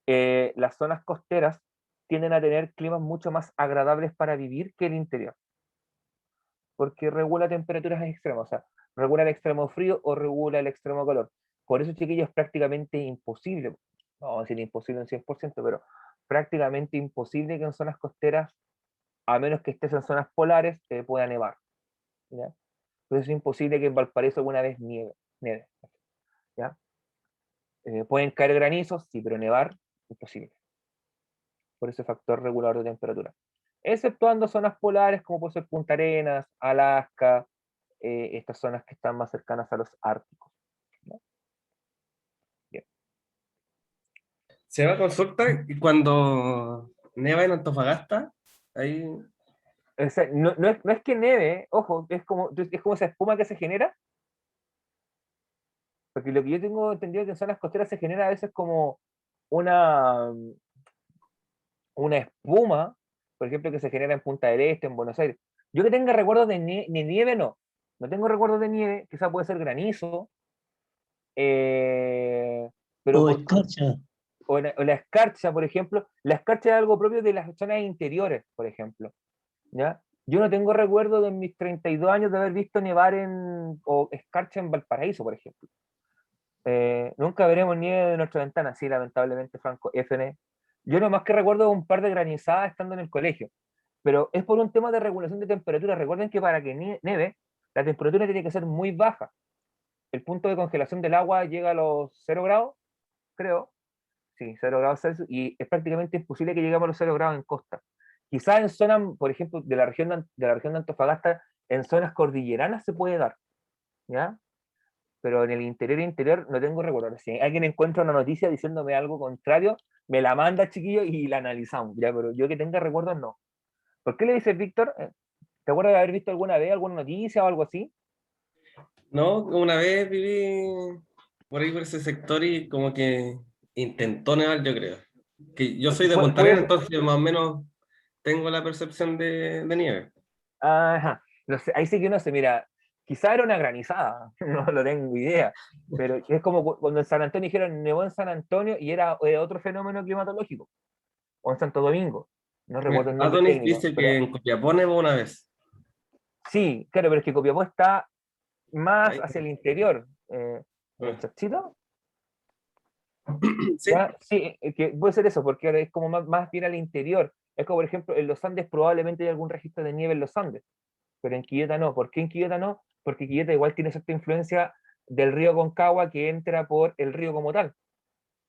las zonas costeras tienden a tener climas mucho más agradables para vivir que el interior, porque regula temperaturas extremas, o sea, regula el extremo frío o regula el extremo calor. Por eso, chiquillos, es prácticamente imposible, no vamos a decir imposible en 100%, pero prácticamente imposible que en zonas costeras, a menos que estés en zonas polares, pueda nevar, ¿ya? Entonces es imposible que en Valparaíso alguna vez nieve, ¿ya? Pueden caer granizos, sí, pero nevar, imposible. Por ese factor regulador de temperatura. Exceptuando zonas polares como puede ser Punta Arenas, Alaska, estas zonas que están más cercanas a los árticos, ¿no? Bien.
Se va a consulta y cuando neva en Antofagasta, ahí
O sea, no es que neve, ojo, es como esa espuma que se genera, porque lo que yo tengo entendido es que en zonas costeras se genera a veces como una, una espuma, por ejemplo, que se genera en Punta del Este, en Buenos Aires. Yo que tenga recuerdos de nieve, no tengo recuerdos de nieve, quizás puede ser granizo, pero
O escarcha.
o la escarcha, por ejemplo, la escarcha es algo propio de las zonas interiores, por ejemplo, ¿ya? Yo no tengo recuerdo de mis 32 años de haber visto nevar o escarcha en Valparaíso, por ejemplo. Nunca veremos nieve de nuestra ventana, sí, lamentablemente, Franco, FN. Yo nomás que recuerdo un par de granizadas estando en el colegio, pero es por un tema de regulación de temperatura. Recuerden que para que nieve, la temperatura tiene que ser muy baja. El punto de congelación del agua llega a los 0 grados, creo, sí, 0 grados Celsius, y es prácticamente imposible que lleguemos a los 0 grados en costa. Quizás en zonas, por ejemplo, de la región de Antofagasta, en zonas cordilleranas se puede dar, ¿ya? Pero en el interior no tengo recuerdo. Si alguien encuentra una noticia diciéndome algo contrario, me la manda, chiquillo, y la analizamos, ¿ya? Pero yo que tenga recuerdos, no. ¿Por qué le dices, Víctor? ¿Te acuerdas de haber visto alguna vez alguna noticia o algo así?
no, una vez viví por ahí por ese sector y como que intentó nevar, yo creo. Que yo soy de Punta
Puede
Arenas,
ser.
entonces más o menos tengo la percepción de nieve.
Ajá. No sé, ahí sí que no sé, mira, Quizá era una granizada, no lo tengo idea, pero es como cuando en San Antonio dijeron nevó en San Antonio y era otro fenómeno climatológico, o en Santo Domingo, no recuerdo el nombre
Adonis
técnico,
dice que
pero
en Copiapó nevó una vez.
sí, claro, pero es que Copiapó está más
Ahí,
hacia el interior,
ah,
¿Chachito?
sí,
¿Ya? Sí, que puede ser eso, porque ahora es como más bien al interior, es como por ejemplo en los Andes probablemente hay algún registro de nieve en los Andes, pero en Quillota no. ¿Por qué en Quillota no? Porque Quillota igual tiene cierta influencia del río Concagua que entra por el río como tal.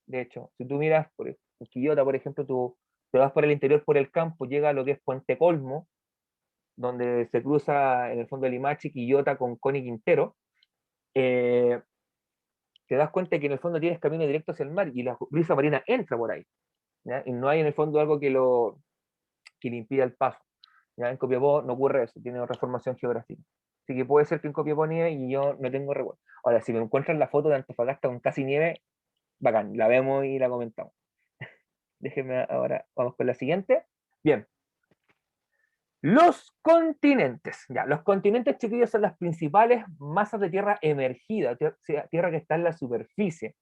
De hecho, si tú miras en Quillota, por ejemplo, tú te vas por el interior, por el campo, llega a lo que es Puente Colmo, donde se cruza en el fondo de Limache, Quillota con Coni Quintero, eh, te das cuenta que en el fondo tienes camino directo hacia el mar y la brisa marina entra por ahí. ¿Ya? Y no hay en el fondo algo que le impida el paso. ¿Ya? En Copiapó no ocurre eso, tiene otra formación geográfica. Así que puede ser que en Copiapó nieve y yo no tengo recuerdo. Ahora, si me encuentran la foto de Antofagasta con casi nieve, bacán, la vemos y la comentamos. Déjenme ahora, vamos con la siguiente. Bien. Los continentes. Ya, los continentes, chiquillos, son las principales masas de tierra emergida, tierra que está en la superficie.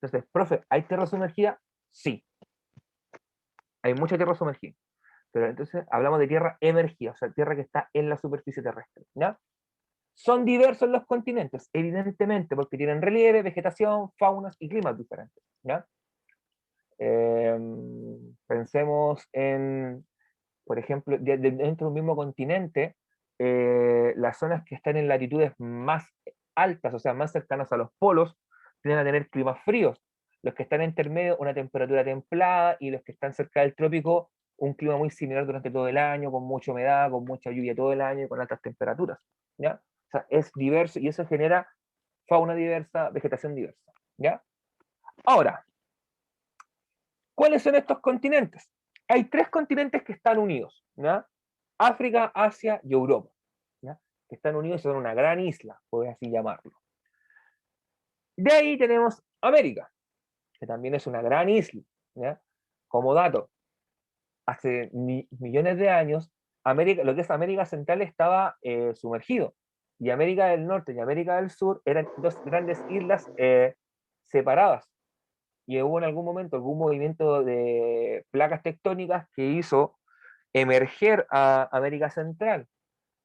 Entonces, profe, ¿hay tierra sumergida? Sí, hay mucha tierra sumergida. Pero entonces hablamos de tierra emergida, o sea, tierra que está en la superficie terrestre. ¿Ya? Son diversos los continentes, evidentemente, porque tienen relieve, vegetación, faunas y climas diferentes. ¿Ya? Eh, Pensemos en, por ejemplo, dentro de un mismo continente, las zonas que están en latitudes más altas, o sea, más cercanas a los polos, tienden a tener climas fríos. Los que están en intermedio, una temperatura templada, y los que están cerca del trópico, un clima muy similar durante todo el año, con mucha humedad, con mucha lluvia todo el año y con altas temperaturas. ¿Ya? O sea, es diverso y eso genera fauna diversa, vegetación diversa. ¿Ya? Ahora, ¿cuáles son estos continentes? Hay tres continentes que están unidos, ¿ya? África, Asia y Europa, ¿ya? Que están unidos y son una gran isla, por así llamarlo. De ahí tenemos América, que también es una gran isla, ¿ya? Como dato, hace millones de años, lo que es América Central estaba sumergido, y América del Norte y América del Sur eran dos grandes islas separadas, y hubo en algún momento algún movimiento de placas tectónicas que hizo emerger a América Central,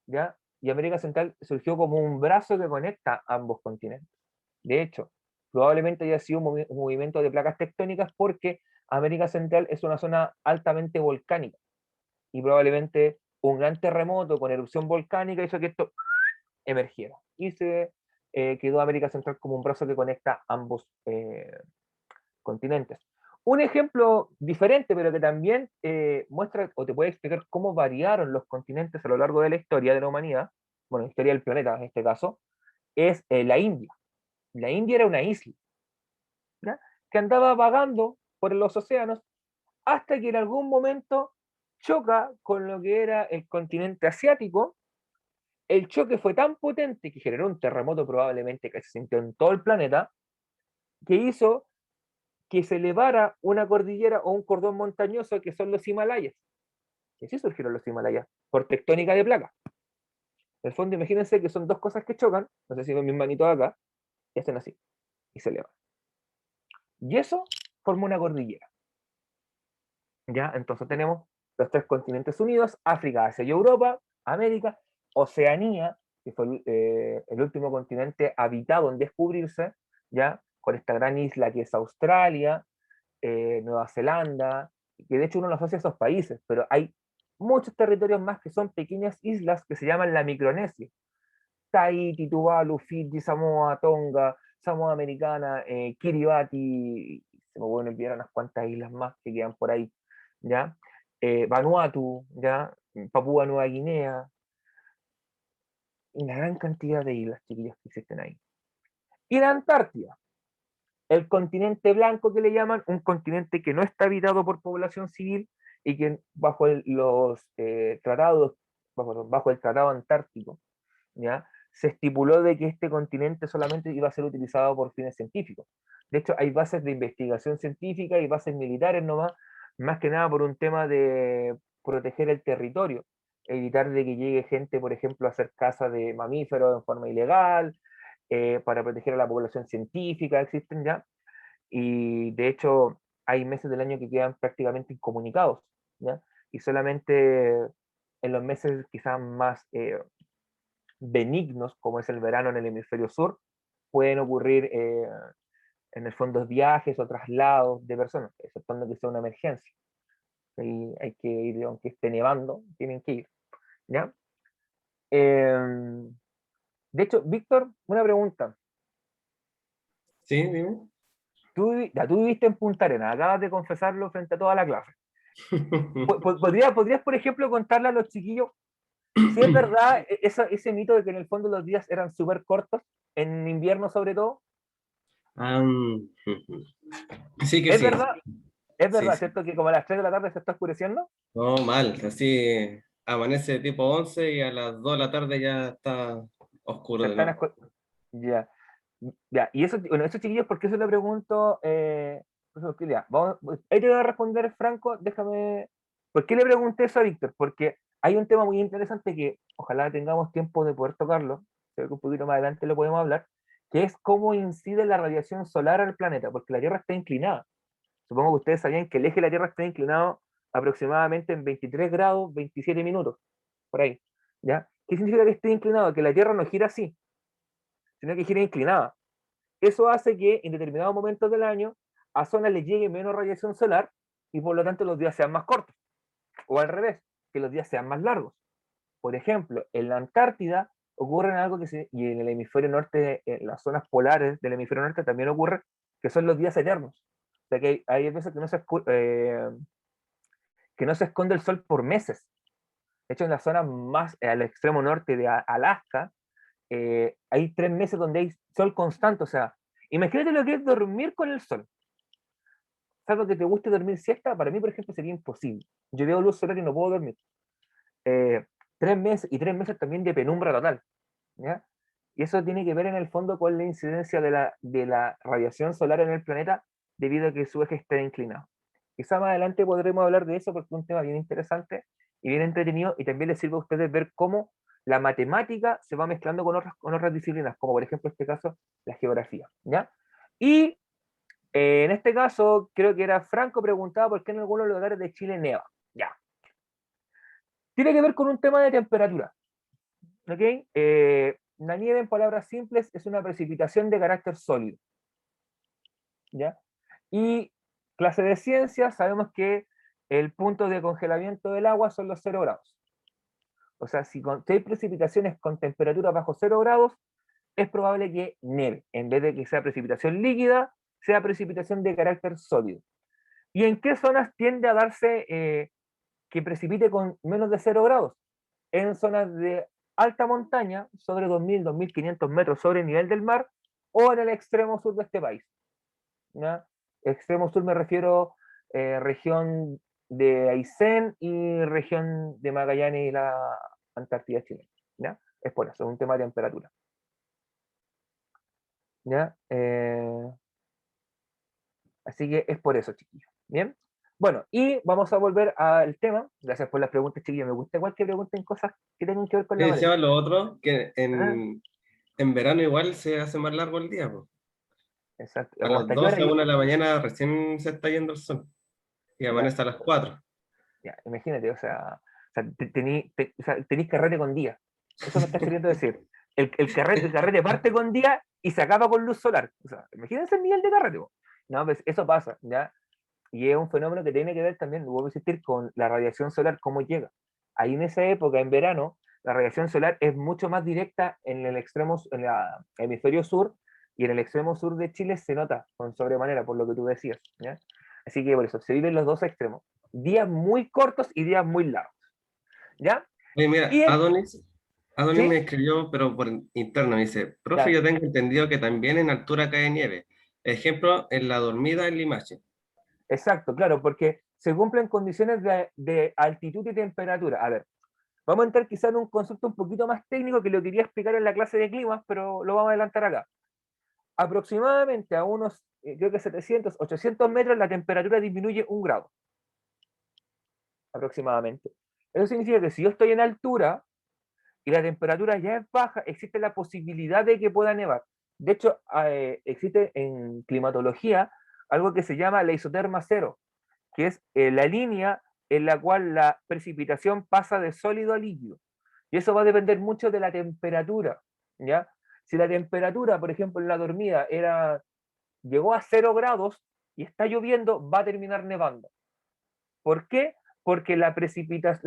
¿ya? Y América Central surgió como un brazo que conecta ambos continentes. De hecho, probablemente haya sido un movimiento de placas tectónicas porque América Central es una zona altamente volcánica y probablemente un gran terremoto con erupción volcánica hizo que esto emergiera y se quedó América Central como un brazo que conecta ambos continentes. Un ejemplo diferente, pero que también muestra o te puede explicar cómo variaron los continentes a lo largo de la historia de la humanidad, bueno, historia del planeta en este caso, es la India. La India era una isla, ¿ya? Que andaba vagando por los océanos hasta que en algún momento choca con lo que era el continente asiático. El choque fue tan potente que generó un terremoto probablemente que se sintió en todo el planeta, que hizo que se elevara una cordillera o un cordón montañoso que son los Himalayas. Y así surgieron los Himalayas, por tectónica de placas. En el fondo, imagínense que son dos cosas que chocan, no sé si ven mis manitos acá, y hacen así, y se elevan. Y eso forma una cordillera. ¿Ya? Entonces tenemos los tres continentes unidos, África, Asia y Europa, América, Oceanía, que fue el último continente habitado en descubrirse, ¿ya? Con esta gran isla que es Australia, Nueva Zelanda, que de hecho uno lo asocia a esos países, pero hay muchos territorios más que son pequeñas islas que se llaman la Micronesia. Tahiti, Tuvalu, Fiji, Samoa, Tonga, Samoa Americana, Kiribati, se me pueden enviar unas cuantas islas más que quedan por ahí, ¿ya? Vanuatu, ¿ya? Papúa Nueva Guinea, y una gran cantidad de islas, chiquillos, que existen ahí. Y la Antártida, el continente blanco que le llaman, un continente que no está habitado por población civil y que bajo los tratados, bajo el Tratado Antártico, ¿ya? Se estipuló de que este continente solamente iba a ser utilizado por fines científicos. De hecho, hay bases de investigación científica y bases militares nomás, más que nada por un tema de proteger el territorio. evitar de que llegue gente, por ejemplo, a hacer caza de mamíferos en forma ilegal, para proteger a la población científica, existen ya, y de hecho hay meses del año que quedan prácticamente incomunicados, ¿ya? Y solamente en los meses quizás más benignos, como es el verano en el hemisferio sur, pueden ocurrir en el fondo viajes o traslados de personas, exceptuando que sea una emergencia. Ahí hay que ir, aunque esté nevando, tienen que ir, ¿ya? De hecho, Víctor, una pregunta.
Sí, dime.
Tú viviste en Punta Arenas, acabas de confesarlo frente a toda la clase. ¿Podrías, por ejemplo, contarle a los chiquillos si es verdad ese mito de que en el fondo los días eran súper cortos, en invierno sobre todo?
Ah, sí que
¿Es
sí.
verdad? ¿Es
Sí,
verdad,
sí.
cierto, que como a las 3 de la tarde se está oscureciendo?
No, mal. Así amanece tipo 11 y a las 2 de la tarde ya está oscuro
Se
de
están
nuevo.
oscu- Ya. Ya, y eso, bueno, esos chiquillos, ¿por qué se lo pregunto? Ya, ahí te voy a responder, Franco, déjame. ¿Por qué le pregunté eso a Víctor? Porque hay un tema muy interesante que ojalá tengamos tiempo de poder tocarlo, creo que un poquito más adelante lo podemos hablar, que es cómo incide la radiación solar al planeta, porque la Tierra está inclinada. Supongo que ustedes sabían que el eje de la Tierra está inclinado aproximadamente en 23 grados, 27 minutos, por ahí. ¿Ya? ¿Qué significa que esté inclinado? Que la Tierra no gira así, sino que gira inclinada. Eso hace que en determinados momentos del año a zonas les llegue menos radiación solar y por lo tanto los días sean más cortos. O al revés, que los días sean más largos. Por ejemplo, en la Antártida ocurre algo y en el hemisferio norte, en las zonas polares del hemisferio norte también ocurre, que son los días eternos. O sea que hay veces que no se esconde el sol por meses. De hecho, en la zona más al extremo norte de Alaska, hay 3 meses donde hay sol constante. O sea, imagínate lo que es dormir con el sol. Salvo que te guste dormir siesta, para mí, por ejemplo, sería imposible. Yo veo luz solar y no puedo dormir. 3 meses, y 3 meses también de penumbra total, ¿ya? Y eso tiene que ver en el fondo con la incidencia de la radiación solar en el planeta debido a que su eje está inclinado. Quizá más adelante podremos hablar de eso porque es un tema bien interesante y bien entretenido y también les sirve a ustedes ver cómo la matemática se va mezclando con otras disciplinas, como por ejemplo en este caso la geografía, ¿ya? Y en este caso, creo que era Franco preguntaba por qué en algunos lugares de Chile neva. Ya. Tiene que ver con un tema de temperatura. ¿Ok? La nieve, en palabras simples, es una precipitación de carácter sólido. ¿Ya? Y clase de ciencias, sabemos que el punto de congelamiento del agua son los 0 grados. O sea, si hay precipitaciones con temperatura bajo 0 grados, es probable que nieve. En vez de que sea precipitación líquida, sea precipitación de carácter sólido. ¿Y en qué zonas tiende a darse que precipite con menos de 0 grados? En zonas de alta montaña, sobre 2.000, 2.500 metros sobre el nivel del mar, o en el extremo sur de este país. ¿Ya? Extremo sur me refiero región de Aysén y región de Magallanes y la Antártida chilena. ¿Ya? Es por eso, es un tema de temperatura. ¿Ya? Así que es por eso, chiquillos. ¿Bien? Bueno, y vamos a volver al tema. Gracias por las preguntas, chiquillos. Me gusta igual que pregunten cosas que tengan que ver con
Y
la marea.
decía lo otro, que
Ah,
en verano igual se hace más largo el día, po.
exacto.
A
¿O
las
hasta qué hora?
12 a 1 de la mañana recién se está yendo el sol y
Ya,
amanece a las 4.
ya, imagínate, tenéis carrete con día. Eso me estás queriendo decir. El carrete parte con día y se acaba con luz solar. O sea, imagínense el nivel de carrete. Po. No, pues eso pasa, ¿ya? Y es un fenómeno que tiene que ver también, vuelvo a insistir, con la radiación solar, cómo llega. Ahí en esa época, en verano, la radiación solar es mucho más directa en el hemisferio sur, y en el extremo sur de Chile se nota con sobremanera, por lo que tú decías, ¿ya? Así que por eso, se viven los dos extremos. Días muy cortos y días muy largos, ¿ya?
Oye, mira,
Y
Adonis me
¿sí?
escribió, pero por interno, me dice, profe,
Ya,
yo tengo entendido que también en altura cae nieve. Ejemplo, en la dormida en Limache.
exacto, claro, porque se cumplen condiciones de altitud y temperatura. A ver, vamos a entrar quizá en un concepto un poquito más técnico que lo quería explicar en la clase de climas, pero lo vamos a adelantar acá. Aproximadamente a unos, creo que 700, 800 metros, la temperatura disminuye 1 grado, aproximadamente. Eso significa que si yo estoy en altura y la temperatura ya es baja, existe la posibilidad de que pueda nevar. De hecho, existe en climatología algo que se llama la isoterma cero, que es la línea en la cual la precipitación pasa de sólido a líquido. Y eso va a depender mucho de la temperatura, ¿ya? Si la temperatura, por ejemplo, en la dormida llegó a 0 grados y está lloviendo, va a terminar nevando. ¿Por qué? Porque la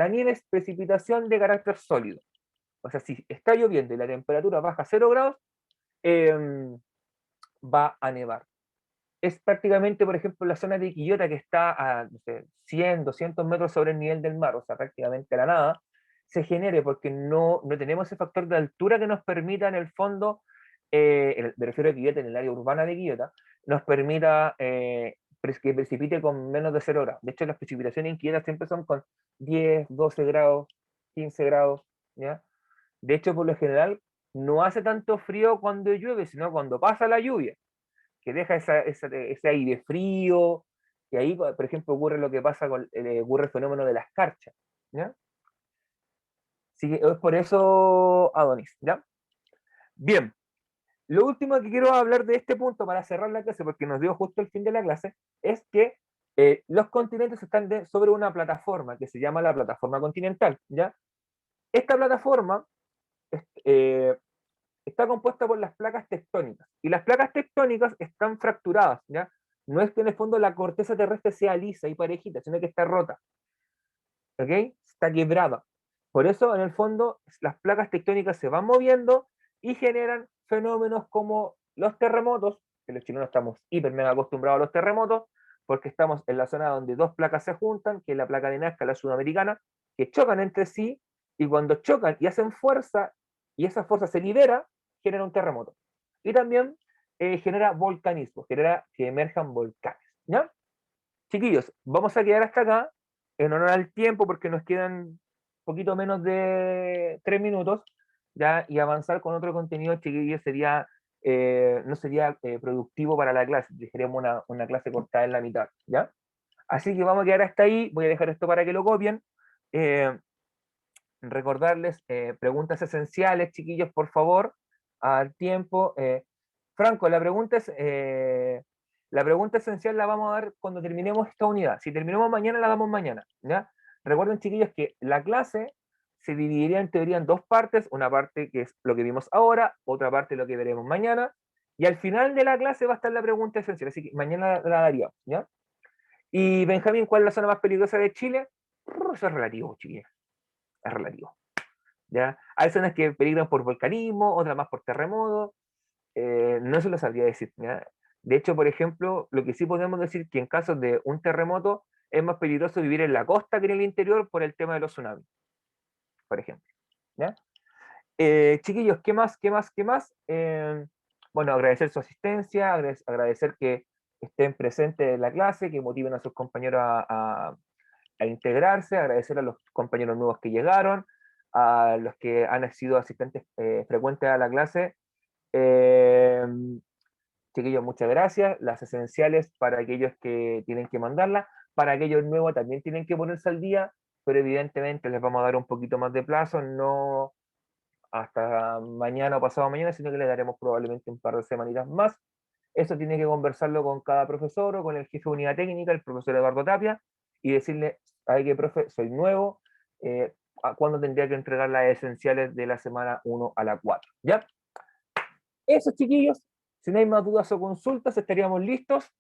nieve es precipitación de carácter sólido. O sea, si está lloviendo y la temperatura baja a 0 grados, va a nevar. Es prácticamente, por ejemplo, la zona de Quillota, que está a no sé, 100, 200 metros sobre el nivel del mar, o sea, prácticamente a la nada, se genere porque no tenemos ese factor de altura que nos permita en el fondo, me refiero a Quillota, en el área urbana de Quillota, nos permita que precipite con menos de 0 grados. De hecho, las precipitaciones en Quillota siempre son con 10, 12 grados, 15 grados, ¿ya? De hecho, por lo general, no hace tanto frío cuando llueve, sino cuando pasa la lluvia, que deja ese aire frío, y ahí, por ejemplo, ocurre lo que pasa ocurre el fenómeno de la escarcha, ¿ya? Así que es por eso, Adonis, ¿ya? Bien, lo último que quiero hablar de este punto para cerrar la clase, porque nos dio justo el fin de la clase, es que los continentes están sobre una plataforma que se llama la plataforma continental, ¿ya? Esta plataforma está compuesta por las placas tectónicas, y las placas tectónicas están fracturadas, ¿ya? No es que en el fondo la corteza terrestre sea lisa y parejita, sino que está rota, ¿ok? Está quebrada. Por eso, en el fondo, las placas tectónicas se van moviendo y generan fenómenos como los terremotos, que los chilenos estamos hiper mega acostumbrados a los terremotos, porque estamos en la zona donde dos placas se juntan, que es la placa de Nazca y la sudamericana, que chocan entre sí, y cuando chocan y hacen fuerza, y esa fuerza se libera, genera un terremoto. Y también genera volcanismo, genera que emerjan volcanes, ¿ya? Chiquillos, vamos a quedar hasta acá, en honor al tiempo, porque nos quedan poquito menos de 3 minutos, ¿ya? Y avanzar con otro contenido, chiquillos, no sería productivo para la clase, dejaríamos una clase cortada en la mitad, ¿ya? Así que vamos a quedar hasta ahí, voy a dejar esto para que lo copien. Recordarles preguntas esenciales, chiquillos, por favor, al tiempo. Franco, la pregunta esencial la vamos a dar cuando terminemos esta unidad. Si terminamos mañana, la damos mañana, ¿ya? Recuerden, chiquillos, que la clase se dividiría en teoría en dos partes, una parte que es lo que vimos ahora, otra parte lo que veremos mañana, y al final de la clase va a estar la pregunta esencial, así que mañana la daríamos, ¿ya? Y Benjamín, ¿cuál es la zona más peligrosa de Chile? Eso es relativo, chiquillos, es relativo. ¿Ya? Hay zonas que peligran por volcanismo, otras más por terremoto, no se lo sabría decir, ¿ya? De hecho, por ejemplo, lo que sí podemos decir que en caso de un terremoto es más peligroso vivir en la costa que en el interior por el tema de los tsunamis, por ejemplo, ¿ya? Chiquillos, ¿qué más? ¿Qué más? ¿Qué más? Bueno, agradecer su asistencia, agradecer que estén presentes en la clase, que motiven a sus compañeros a integrarse, agradecer a los compañeros nuevos que llegaron, a los que han sido asistentes frecuentes a la clase. Chiquillos, muchas gracias. Las esenciales para aquellos que tienen que mandarla, para aquellos nuevos también tienen que ponerse al día, pero evidentemente les vamos a dar un poquito más de plazo, no hasta mañana o pasado mañana, sino que les daremos probablemente un par de semanitas más. Eso tiene que conversarlo con cada profesor o con el jefe de unidad técnica, el profesor Eduardo Tapia, y decirle, ay que profe, soy nuevo, ¿a cuándo tendría que entregar las esenciales de la semana 1 a la 4? ¿Ya? Eso, chiquillos, si no hay más dudas o consultas, estaríamos listos.